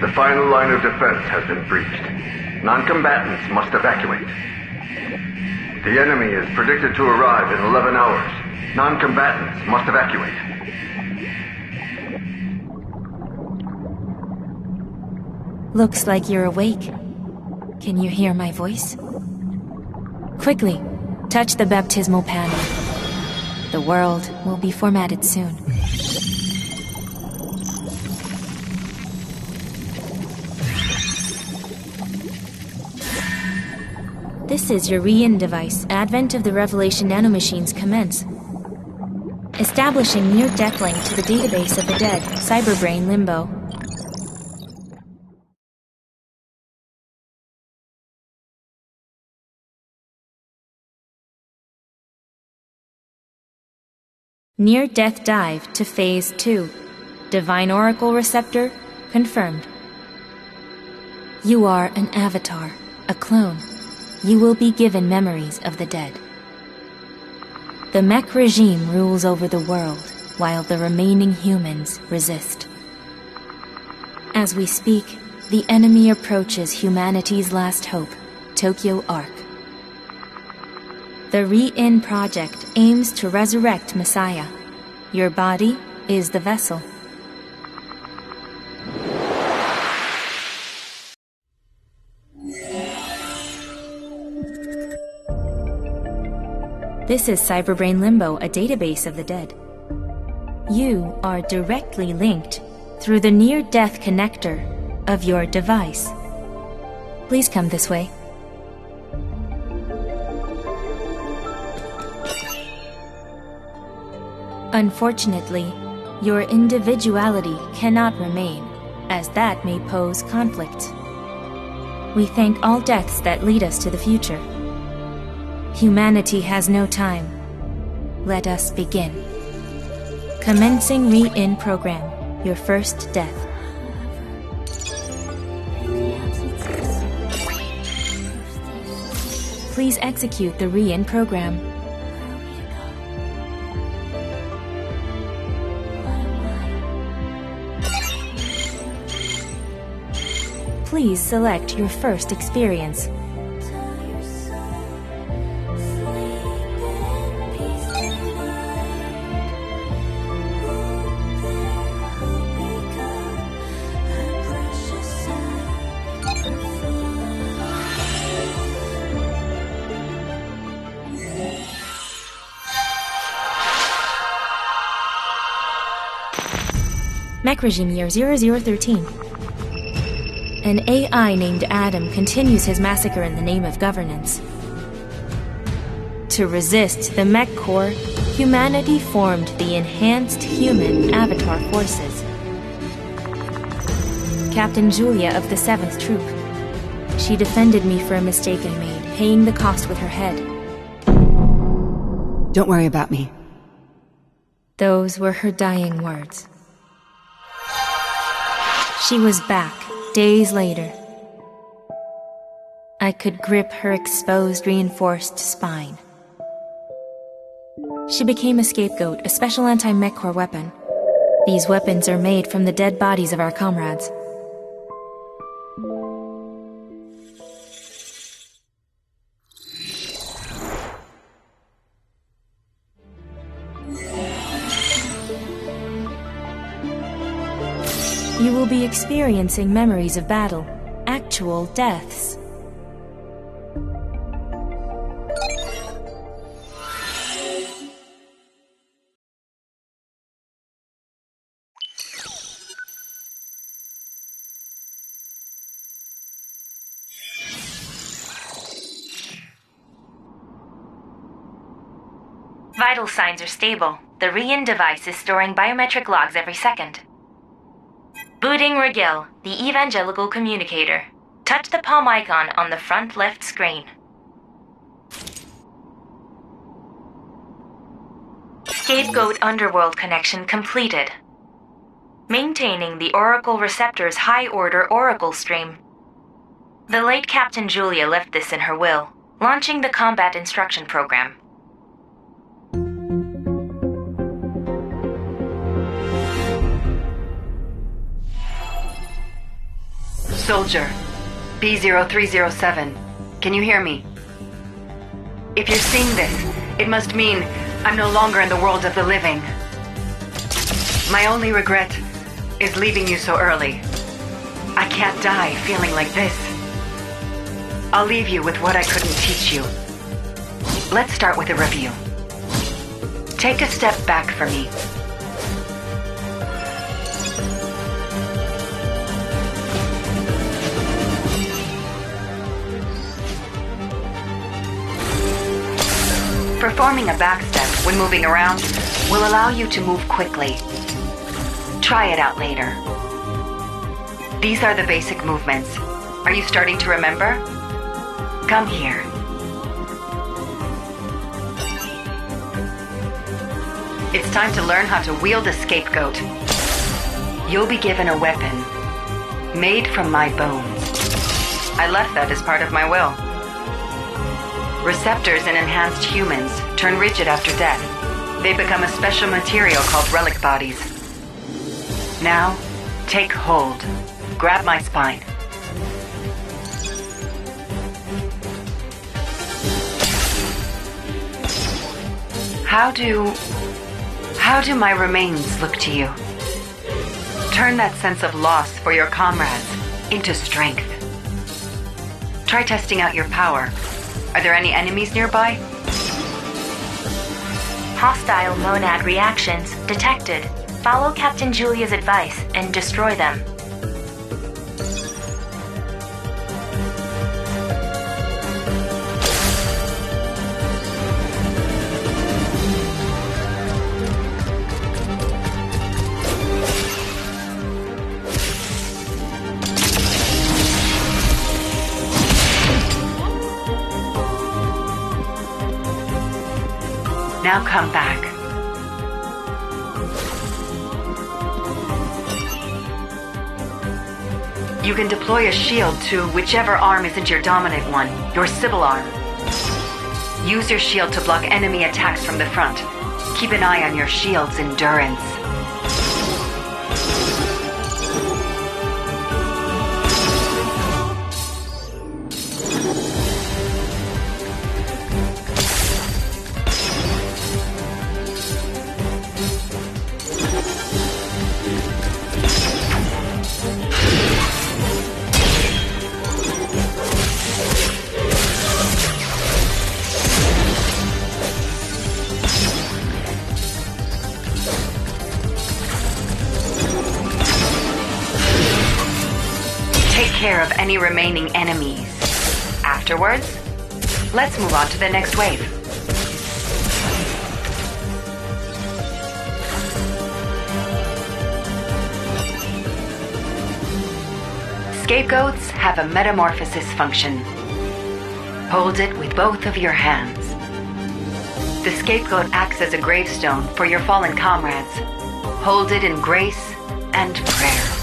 The final line of defense has been breached. Non-combatants must evacuate. The enemy is predicted to arrive in 11 hours. Non-combatants must evacuate. Looks like you're awake. Can you hear my voice? Quickly, touch the baptismal panel. The world will be formatted soon. This is your Wield device. Advent of the Revelation nanomachines commence. Establishing near-death link to the database of the dead, Cyberbrain Limbo. Near-death dive to Phase 2. Divine Oracle Receptor confirmed. You are an avatar, a clone. You will be given memories of the dead. The mech regime rules over the world, while the remaining humans resist. As we speak, the enemy approaches humanity's last hope, Tokyo Arc. The Re-In project aims to resurrect Messiah. Your body is the vessel. This is Cyberbrain Limbo, a database of the dead. You are directly linked through the near-death connector of your device. Please come this way. Unfortunately, your individuality cannot remain, as that may pose conflict. We thank all deaths that lead us to the future. Humanity has no time. Let us begin. Commencing Re-In program, your first death. Please execute the Re-In program. Please select your first experience. Mech Regime Year 0013. An AI named Adam continues his massacre in the name of governance. To resist the Mech Corps, humanity formed the Enhanced Human Avatar Forces. Captain Julia of the 7th Troop. She defended me for a mistake I made, paying the cost with her head. Don't worry about me. Those were her dying words. She was back, days later. I could grip her exposed, reinforced spine. She became a scapegoat, a special anti-mech core weapon. These weapons are made from the dead bodies of our comrades. You will be experiencing memories of battle, actual deaths. Vital signs are stable. The Re-In device is storing biometric logs every second. Booting Regil, the evangelical communicator. Touch the palm icon on the front left screen. Scapegoat Underworld connection completed. Maintaining the Oracle Receptor's high-order Oracle stream. The late Captain Julia left this in her will. Launching the combat instruction program. Soldier, B0307, can you hear me? If you're seeing this, it must mean I'm no longer in the world of the living. My only regret is leaving you so early. I can't die feeling like this. I'll leave you with what I couldn't teach you. Let's start with a review. Take a step back for me. Performing a backstep when moving around will allow you to move quickly. Try it out later. These are the basic movements. Are you starting to remember? Come here. It's time to learn how to wield a scapegoat. You'll be given a weapon made from my bones. I left that as part of my will. Receptors in enhanced humans turn rigid after death. They become a special material called relic bodies. Now, take hold. Grab my spine. How do my remains look to you? Turn that sense of loss for your comrades into strength. Try testing out your power. Are there any enemies nearby? Hostile monad reactions detected. Follow Captain Julia's advice and destroy them. Now come back. You can deploy a shield to whichever arm isn't your dominant one, your civil arm. Use your shield to block enemy attacks from the front. Keep an eye on your shield's endurance. Care of any remaining enemies. Afterwards, let's move on to the next wave. Scapegoats have a metamorphosis function. Hold it with both of your hands. The scapegoat acts as a gravestone for your fallen comrades. Hold it in grace and prayer.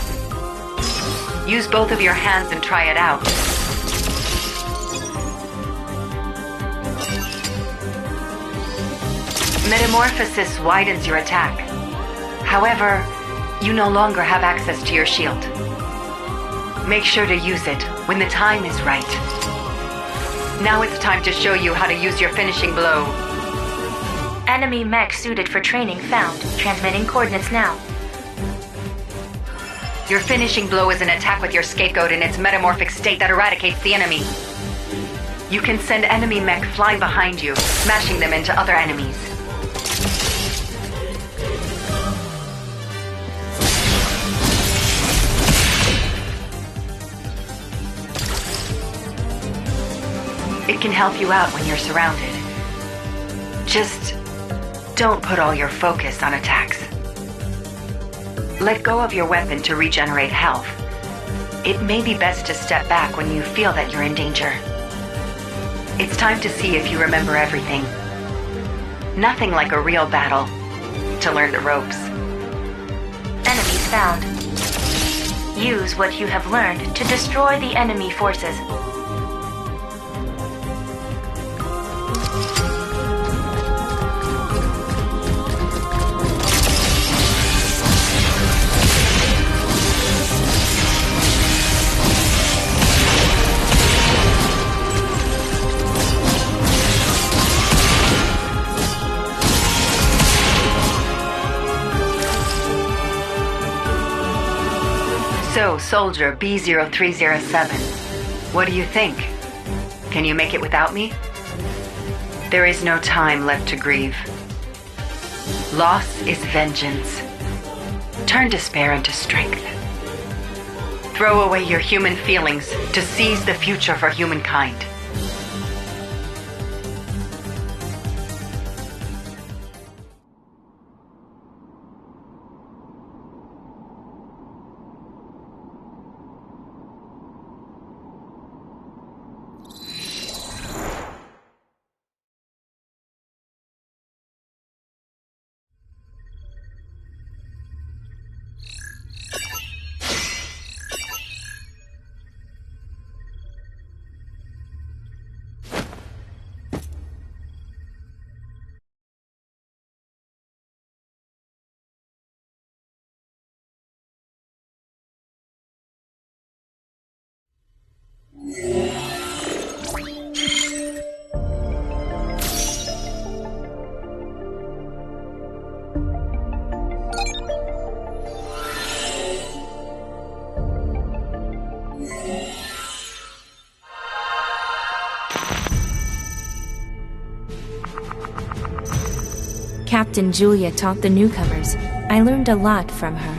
Use both of your hands and try it out. Metamorphosis widens your attack. However, you no longer have access to your shield. Make sure to use it when the time is right. Now it's time to show you how to use your finishing blow. Enemy mech suited for training found. Transmitting coordinates now. Your finishing blow is an attack with your scapegoat in its metamorphic state that eradicates the enemy. You can send enemy mech flying behind you, smashing them into other enemies. It can help you out when you're surrounded. Just don't put all your focus on attacks. Let go of your weapon to regenerate health. It may be best to step back when you feel that you're in danger. It's time to see if you remember everything. Nothing like a real battle to learn the ropes. Enemies found. Use what you have learned to destroy the enemy forces. So, Soldier B0307, what do you think? Can you make it without me? There is no time left to grieve. Loss is vengeance. Turn despair into strength. Throw away your human feelings to seize the future for humankind. Captain Julia taught the newcomers. I learned a lot from her.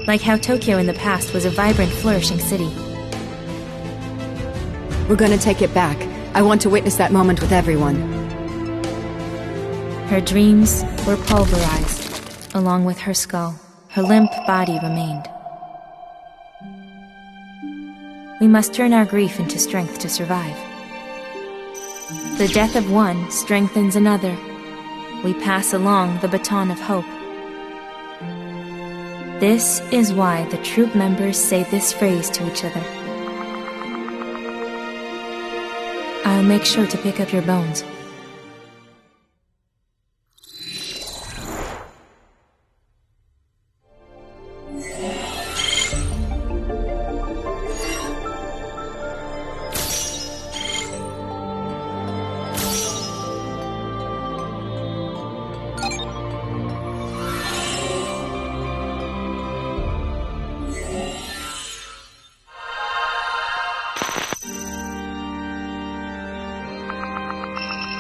Like how Tokyo in the past was a vibrant, flourishing city. We're gonna take it back. I want to witness that moment with everyone. Her dreams were pulverized. Along with her skull, her limp body remained. We must turn our grief into strength to survive. The death of one strengthens another. We pass along the baton of hope. This is why the troop members say this phrase to each other. I'll make sure to pick up your bones.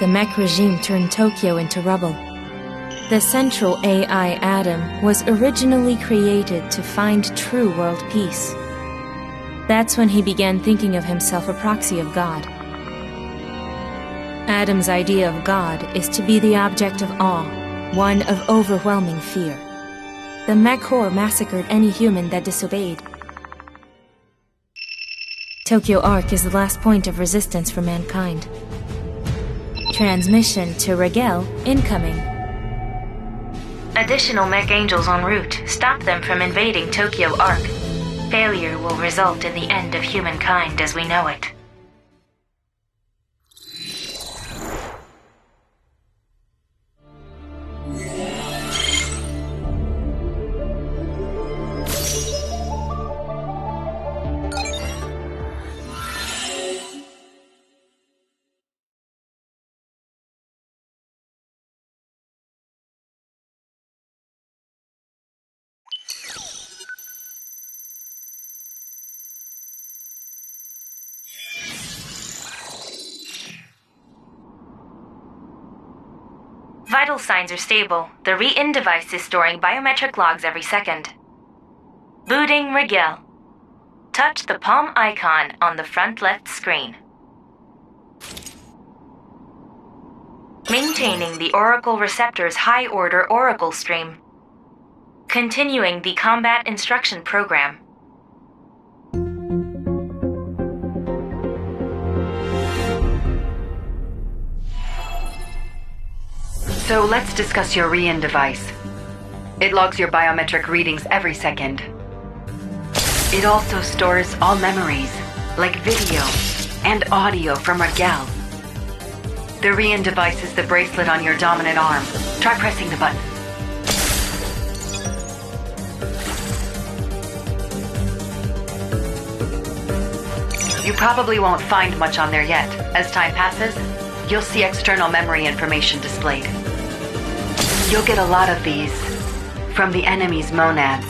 The mech regime turned Tokyo into rubble. The central AI Adam was originally created to find true world peace. That's when he began thinking of himself a proxy of God. Adam's idea of God is to be the object of awe, one of overwhelming fear. The mech horde massacred any human that disobeyed. Tokyo Arc is the last point of resistance for mankind. Transmission to Rigel incoming. Additional mech angels en route. Stop them from invading Tokyo Arc. Failure will result in the end of humankind as we know it. Vital signs are stable. The re-in device is storing biometric logs every second. Booting Rigel. Touch the palm icon on the front left screen. Maintaining the Oracle Receptor's high-order Oracle stream. Continuing the combat instruction program. So let's discuss your re-in device. It logs your biometric readings every second. It also stores all memories, like video and audio from Rigel. The re-in device is the bracelet on your dominant arm. Try pressing the button. You probably won't find much on there yet. As time passes, you'll see external memory information displayed. You'll get a lot of these from the enemy's monads.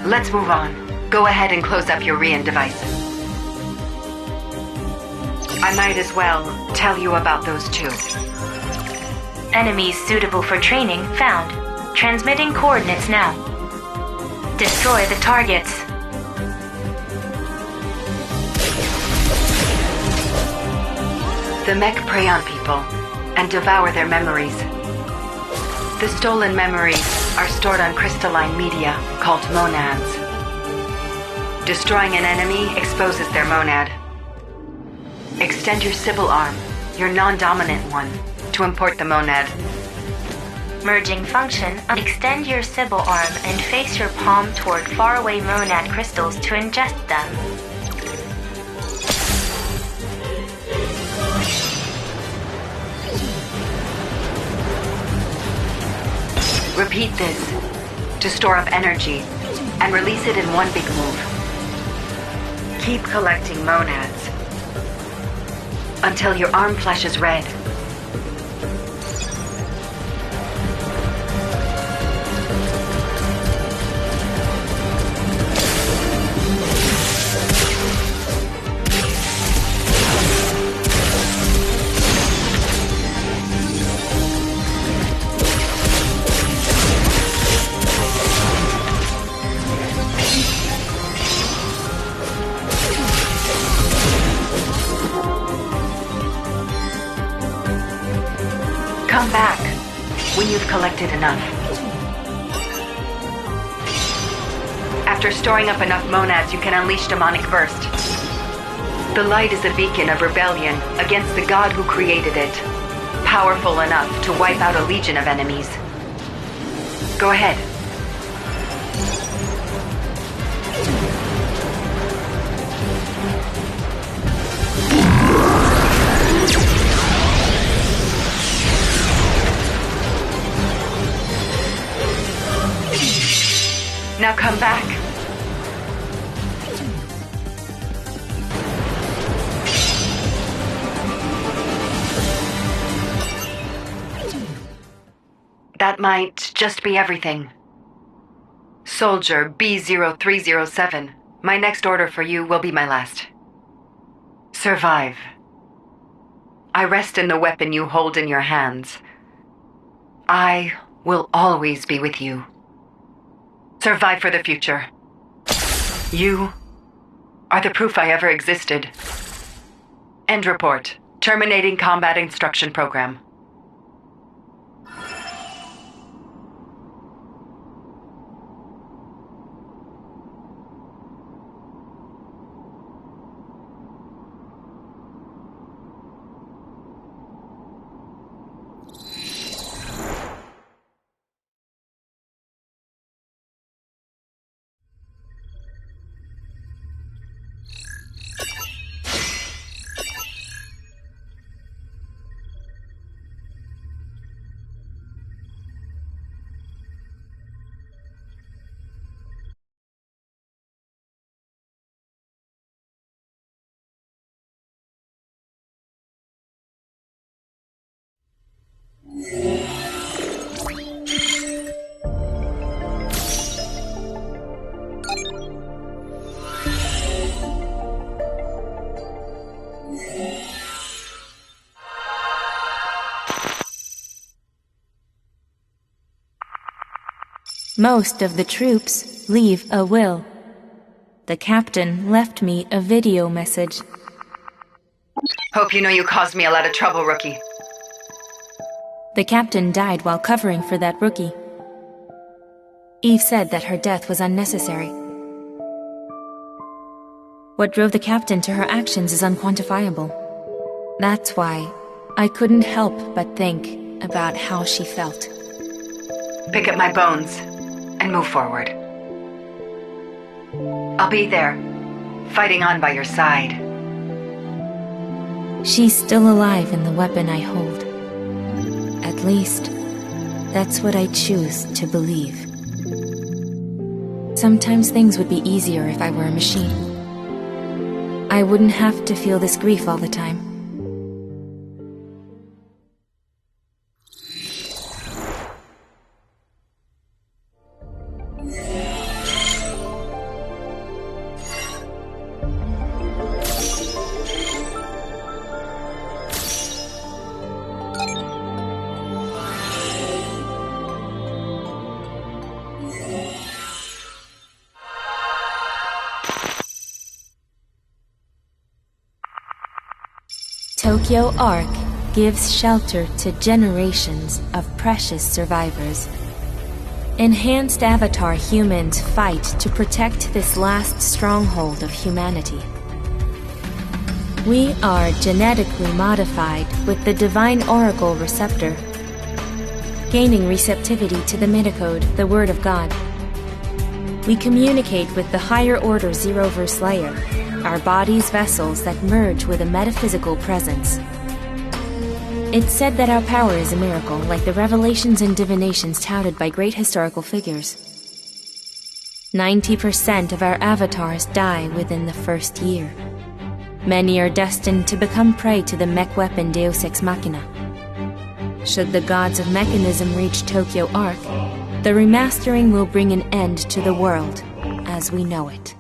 Let's move on. Go ahead and close up your Rian device. I might as well tell you about those two. Enemies suitable for training found. Transmitting coordinates now. Destroy the targets. The mech prey on people and devour their memories. The stolen memories are stored on crystalline media called monads. Destroying an enemy exposes their monad. Extend your Sybil arm, your non-dominant one, to import the monad. Merging function. Extend your Sybil arm and face your palm toward faraway monad crystals to ingest them. Repeat this to store up energy and release it in one big move. Keep collecting monads until your arm flashes red. Come back when you've collected enough. After storing up enough monads, you can unleash Demonic Burst. The light is a beacon of rebellion against the god who created it, powerful enough to wipe out a legion of enemies. Go ahead. Now come back. That might just be everything. Soldier B0307, my next order for you will be my last. Survive. I rest in the weapon you hold in your hands. I will always be with you. Survive for the future. You are the proof I ever existed. End report. Terminating combat instruction program. Most of the troops leave a will. The captain left me a video message. Hope you know you caused me a lot of trouble, rookie. The captain died while covering for that rookie. Eve said that her death was unnecessary. What drove the captain to her actions is unquantifiable. That's why I couldn't help but think about how she felt. Pick up my bones and move forward. I'll be there, fighting on by your side. She's still alive in the weapon I hold. At least, that's what I choose to believe. Sometimes things would be easier if I were a machine. I wouldn't have to feel this grief all the time. Tokyo Ark gives shelter to generations of precious survivors. Enhanced Avatar humans fight to protect this last stronghold of humanity. We are genetically modified with the Divine Oracle Receptor, gaining receptivity to the Metacode, the Word of God. We communicate with the higher order Zeroverse layer, our bodies vessels that merge with a metaphysical presence. It's said that our power is a miracle, like the revelations and divinations touted by great historical figures. 90% of our avatars die within the first year. Many are destined to become prey to the mech weapon Deus Ex Machina. Should the gods of mechanism reach Tokyo Ark, the remastering will bring an end to the world as we know it.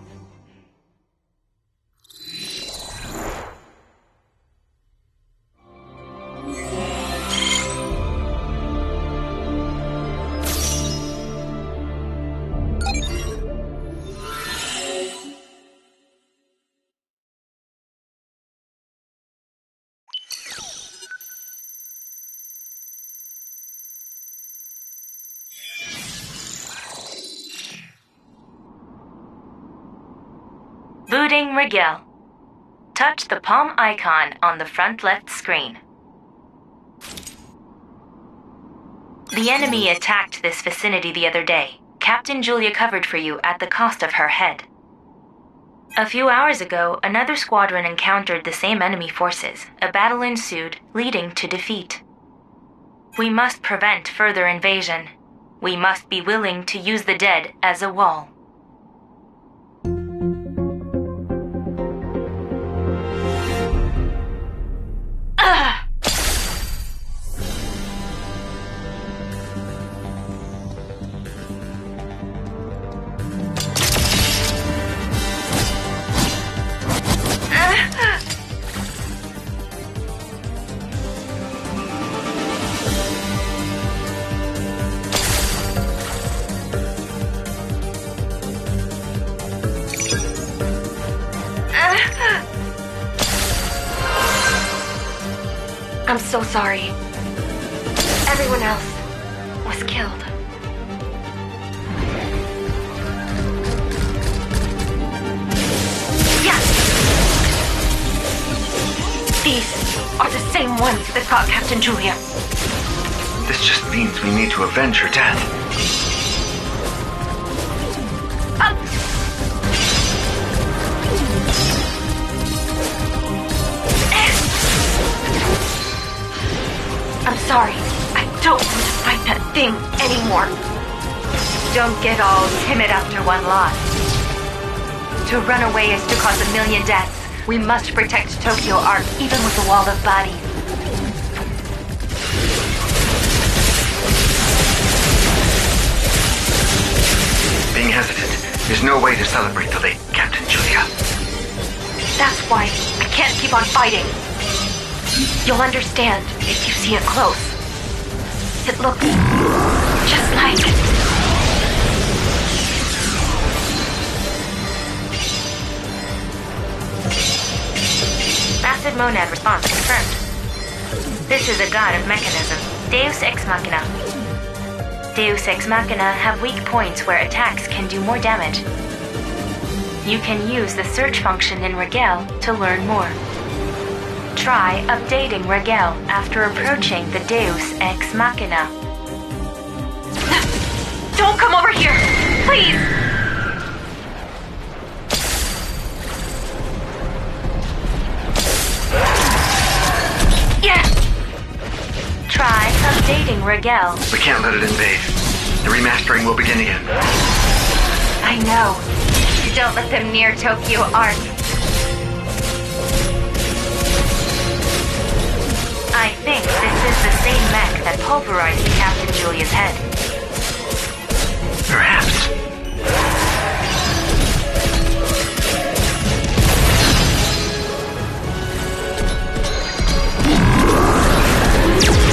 Booting Rigel. Touch the palm icon on the front left screen. The enemy attacked this vicinity the other day. Captain Julia covered for you at the cost of her head. A few hours ago, another squadron encountered the same enemy forces. A battle ensued, leading to defeat. We must prevent further invasion. We must be willing to use the dead as a wall. I'm so sorry. Everyone else was killed. Yes! These are the same ones that got Captain Julia. This just means we need to avenge her death. I'm sorry. I don't want to fight that thing anymore. Don't get all timid after one loss. To run away is to cause 1 million deaths. We must protect Tokyo Ark, even with a wall of bodies. Being hesitant is no way to celebrate the late Captain Julia. That's why I can't keep on fighting. You'll understand if you see it close. It looks just like... Massive monad response confirmed. This is a god of mechanism, Deus Ex Machina. Deus Ex Machina have weak points where attacks can do more damage. You can use the search function in Rigel to learn more. Try updating Rigel after approaching the Deus Ex Machina. Don't come over here! Please! Yes! Try updating Rigel. We can't let it invade. The remastering will begin again. I know. Don't let them near Tokyo Ark. I think this is the same mech that pulverized Captain Julia's head. Perhaps.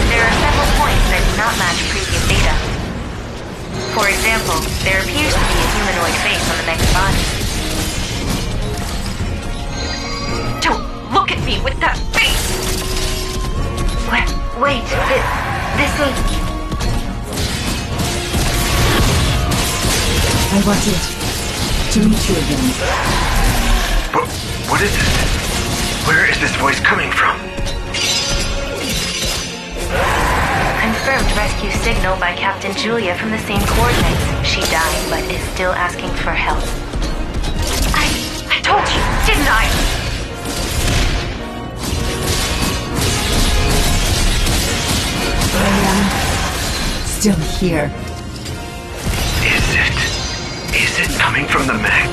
There are several points that do not match previous data. For example, there appears to be a humanoid face on the mech's body. Don't look at me with that face! I wanted to meet you again. What is it? Where is this voice coming from? Confirmed rescue signal by Captain Julia from the same coordinates. She died, but is still asking for help. I told you, didn't I? I am still here. Is it coming from the mech?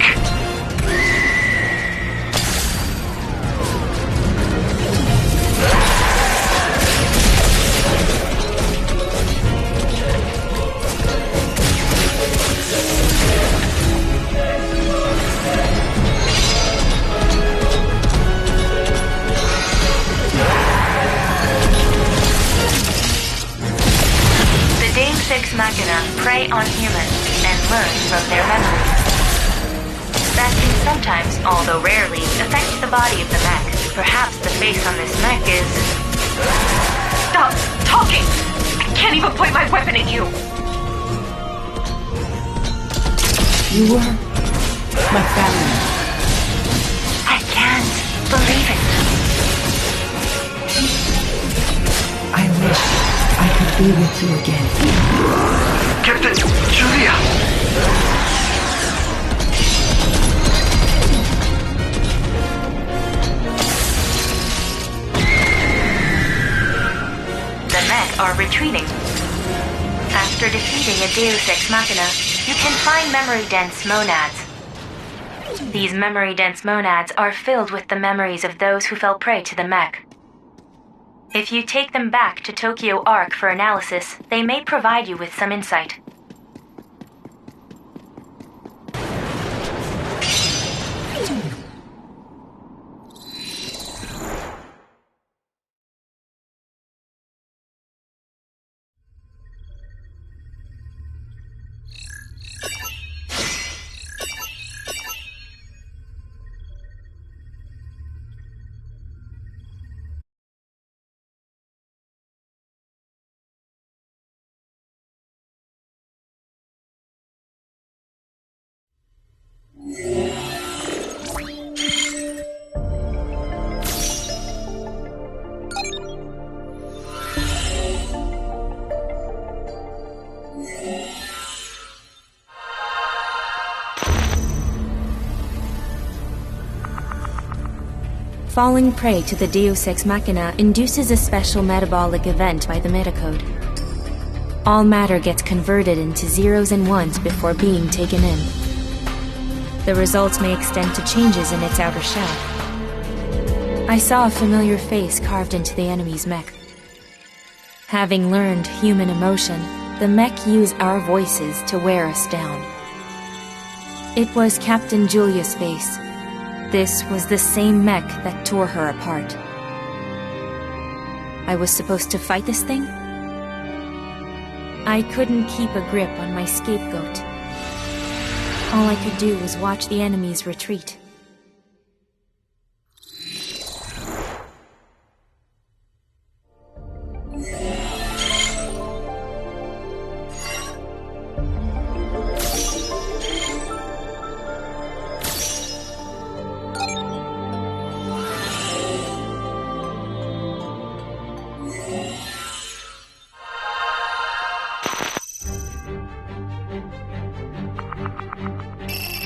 Deus Machina prey on humans and learn from their memories. That can sometimes, although rarely, affect the body of the mech. Perhaps the face on this mech is... Stop talking! I can't even point my weapon at you! You were my family. I can't believe it. I wish I could be with you again. Captain Julia! The mech are retreating. After defeating a Deus Ex Machina, you can find memory-dense monads. These memory-dense monads are filled with the memories of those who fell prey to the mech. If you take them back to Tokyo Arc for analysis, they may provide you with some insight. Falling prey to the Deus Ex Machina induces a special metabolic event by the metacode. All matter gets converted into zeros and ones before being taken in. The results may extend to changes in its outer shell. I saw a familiar face carved into the enemy's mech. Having learned human emotion, the mech use our voices to wear us down. It was Captain Julia's face. This was the same mech that tore her apart. I was supposed to fight this thing? I couldn't keep a grip on my scapegoat. All I could do was watch the enemies retreat.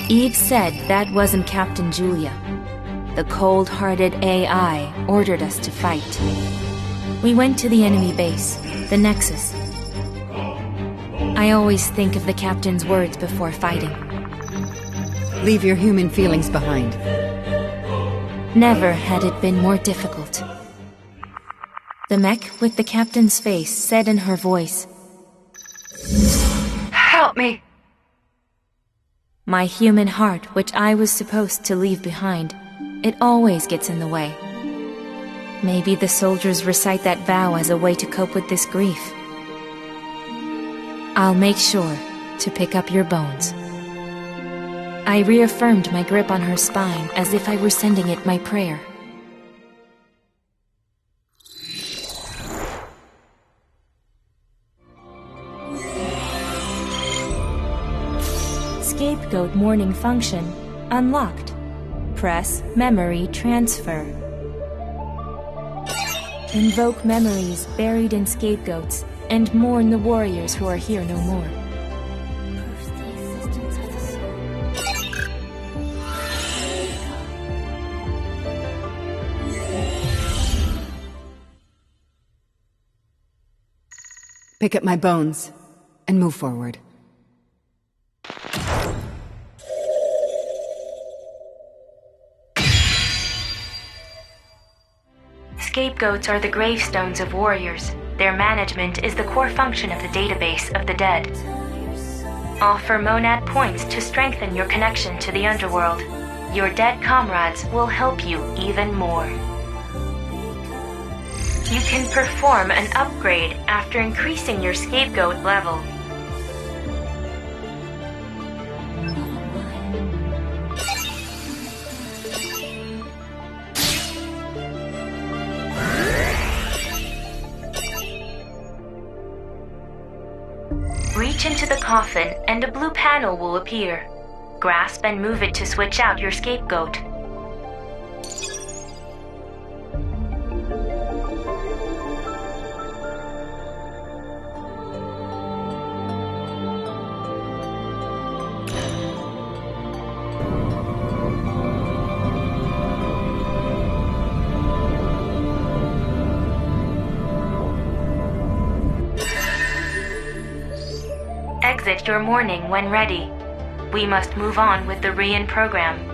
Eve said that wasn't Captain Julia. The cold-hearted AI ordered us to fight. We went to the enemy base, the Nexus. I always think of the Captain's words before fighting. Leave your human feelings behind. Never had it been more difficult. The mech with the Captain's face said in her voice, Help me! My human heart, which I was supposed to leave behind, it always gets in the way. Maybe the soldiers recite that vow as a way to cope with this grief. I'll make sure to pick up your bones. I reaffirmed my grip on her spine as if I were sending it my prayer. Scapegoat morning function unlocked. Press Memory Transfer. Invoke memories buried in scapegoats and mourn the warriors who are here no more. Pick up my bones and move forward. Scapegoats are the gravestones of warriors. Their management is the core function of the database of the dead. Offer monad points to strengthen your connection to the underworld. Your dead comrades will help you even more. You can perform an upgrade after increasing your scapegoat level. Reach into the coffin and a blue panel will appear. Grasp and move it to switch out your scapegoat. Exit your mourning when ready. We must move on with the Rian program.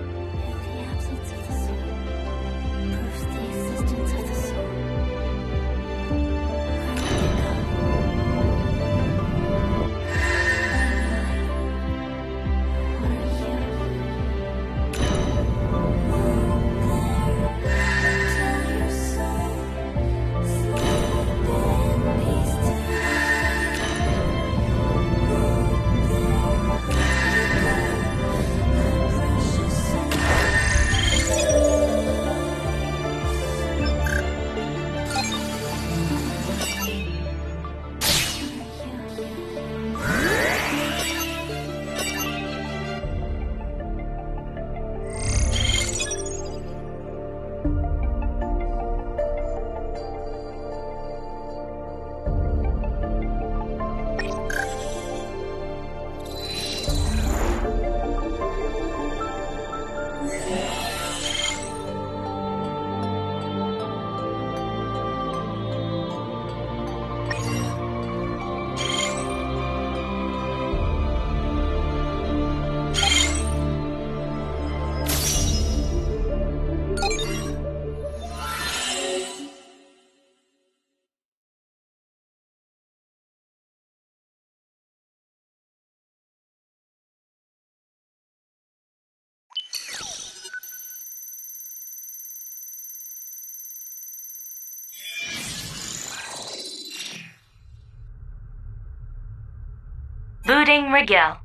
Booting Rigel.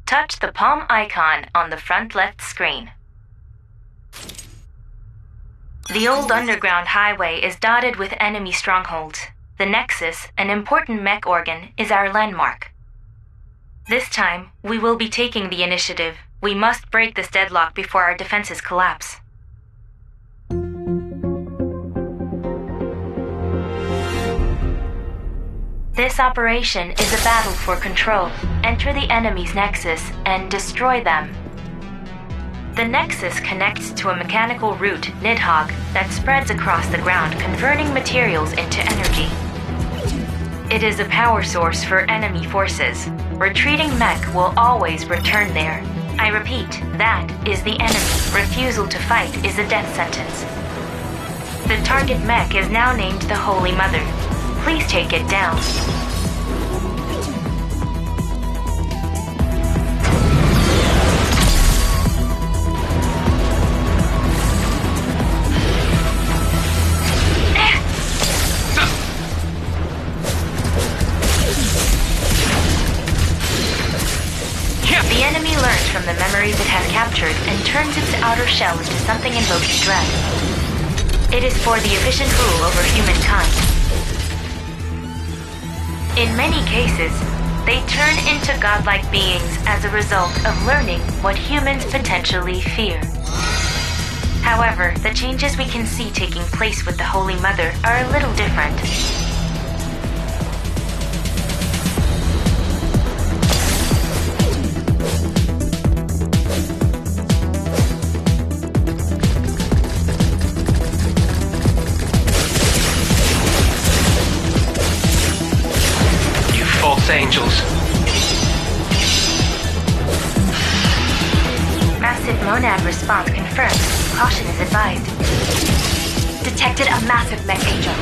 Touch the palm icon on the front left screen. The old underground highway is dotted with enemy strongholds. The Nexus, an important mech organ, is our landmark. This time, we will be taking the initiative. We must break this deadlock before our defenses collapse. This operation is a battle for control. Enter the enemy's Nexus and destroy them. The Nexus connects to a mechanical root, Nidhogg, that spreads across the ground, converting materials into energy. It is a power source for enemy forces. Retreating mech will always return there. I repeat, that is the enemy. Refusal to fight is a death sentence. The target mech is now named the Holy Mother. Please take it down. The enemy learns from the memories it has captured and turns its outer shell into something invoking dread. It is for the efficient rule over humankind. In many cases, They turn into godlike beings as a result of learning what humans potentially fear. However, the changes we can see taking place with the Holy Mother are a little different. You false angels. Massive monad response confirmed. Caution is advised. Detected a massive mech angel.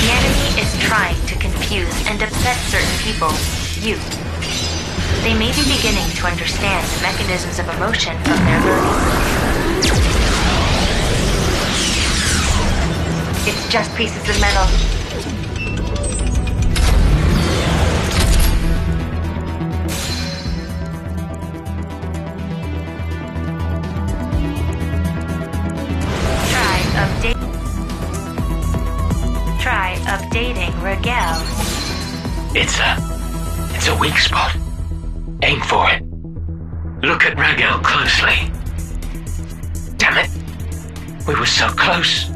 The enemy is trying to confuse and upset certain people. You. They may be beginning to understand the mechanisms of emotion from their learning. It's just pieces of metal. Try updating Regel. It's a weak spot. Aim for it. Look at Ragel closely. Damn it. We were so close.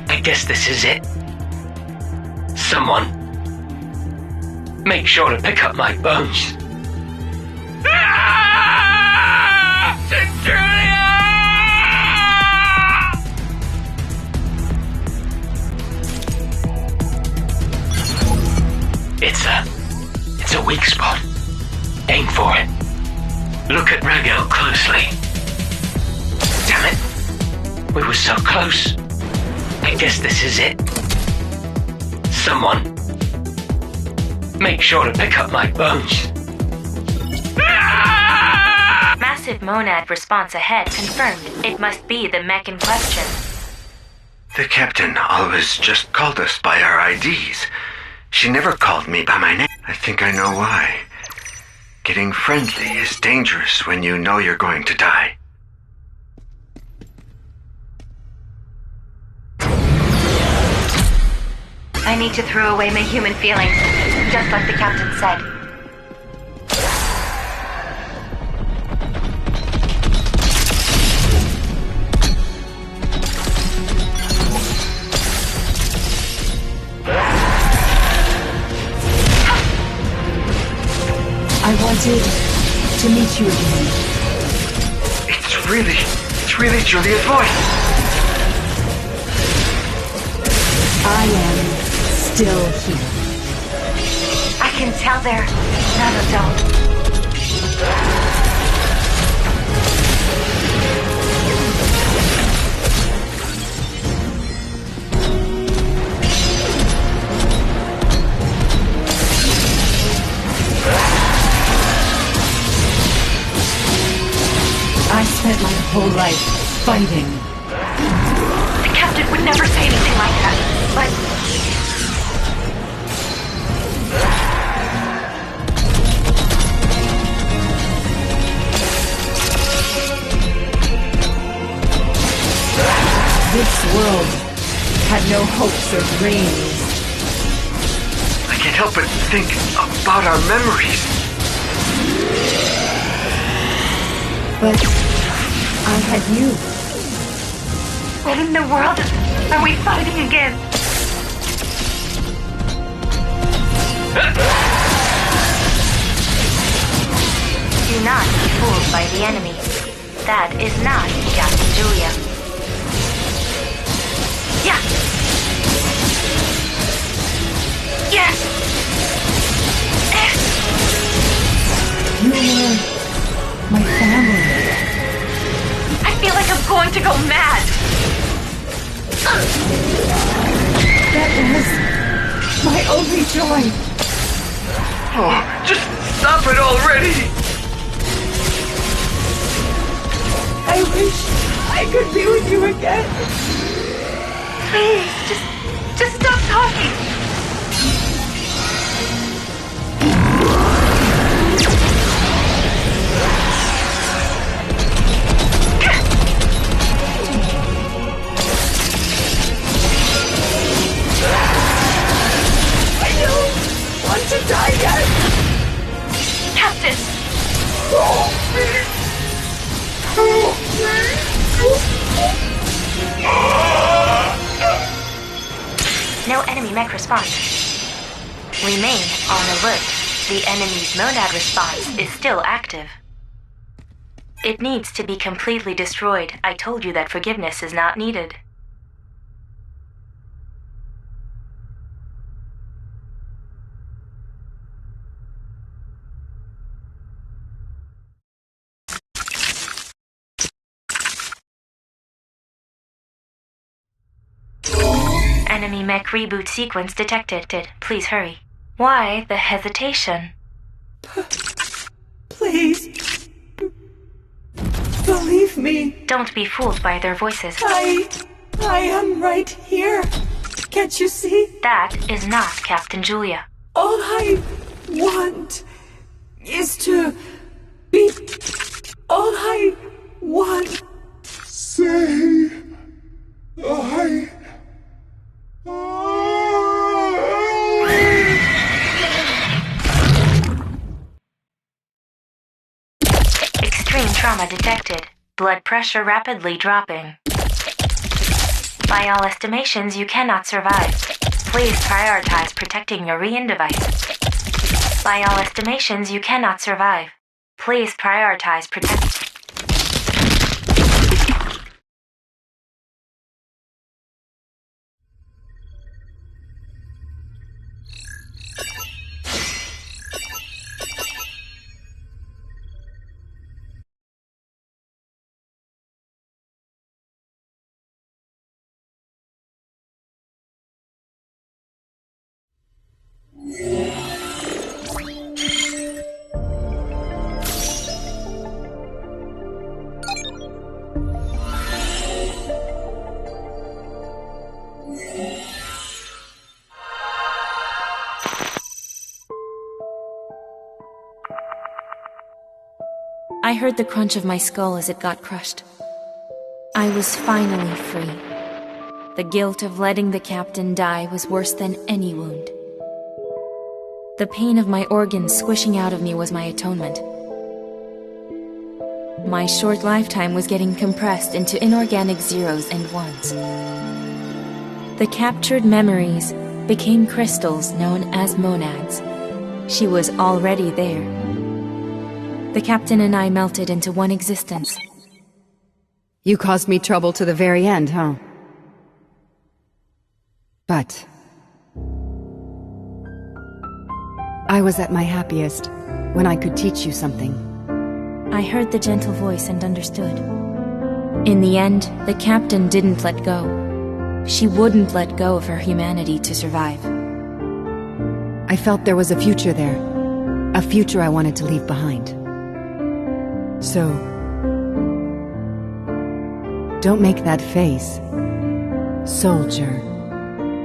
I guess this is it. Someone. Make sure to pick up my bones. It's a weak spot. Aim for it. Look at Ragel closely. Damn it. We were so close. I guess this is it. Someone. Make sure to pick up my bones. Massive monad response ahead confirmed. It must be the mech in question. The captain always just called us by our IDs. She never called me by my name. I think I know why. Getting friendly is dangerous when you know you're going to die. I need to throw away my human feelings, just like the captain said. I wanted to meet you again. It's really Julia's voice. I am still here. I can tell they're not adult. I spent my whole life fighting. The captain would never say anything like that, but... This world had no hopes or dreams. I can't help but think about our memories. But I had you. What in the world are we fighting again? Do not be fooled by the enemy. That is not Captain Julia. Yeah! Yes! You were my family. I feel like I'm going to go mad! That was my only joy. Oh, just stop it already! I wish I could be with you again. Please, just stop talking! mech response. Remain on alert. The enemy's monad response is still active. It needs to be completely destroyed. I told you that forgiveness is not needed. Enemy mech reboot sequence detected. Please hurry. Why the hesitation? Please. Believe me. Don't be fooled by their voices. I am right here. Can't you see? That is not Captain Julia. All I want is to be... All I want... Say... Extreme trauma detected. Blood pressure rapidly dropping. By all estimations, you cannot survive. Please prioritize protecting your Rein device. By all estimations, you cannot survive. Please prioritize protect... I heard the crunch of my skull as it got crushed. I was finally free. The guilt of letting the captain die was worse than any wound. The pain of my organs squishing out of me was my atonement. My short lifetime was getting compressed into inorganic zeros and ones. The captured memories became crystals known as monads. She was already there. The captain and I melted into one existence. You caused me trouble to the very end, huh? But... I was at my happiest when I could teach you something. I heard the gentle voice and understood. In the end, the captain didn't let go. She wouldn't let go of her humanity to survive. I felt there was a future there. A future I wanted to leave behind. So... don't make that face. Soldier.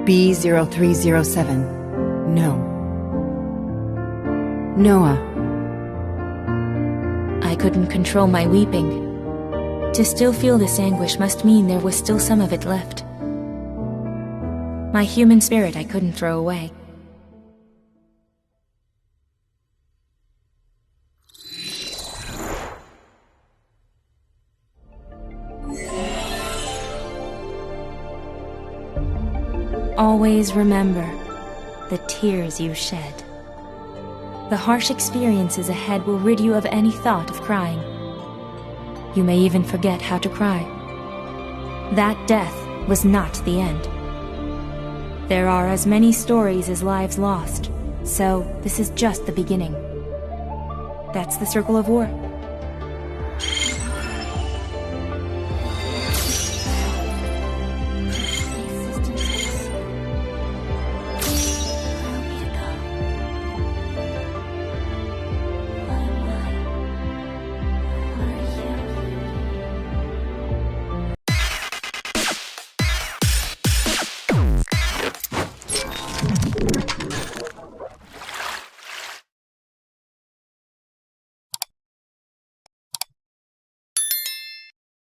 B0307. No. Noah. I couldn't control my weeping. To still feel this anguish must mean there was still some of it left. My human spirit I couldn't throw away. Always remember the tears you shed. The harsh experiences ahead will rid you of any thought of crying. You may even forget how to cry. That death was not the end. There are as many stories as lives lost, so this is just the beginning. That's the circle of war.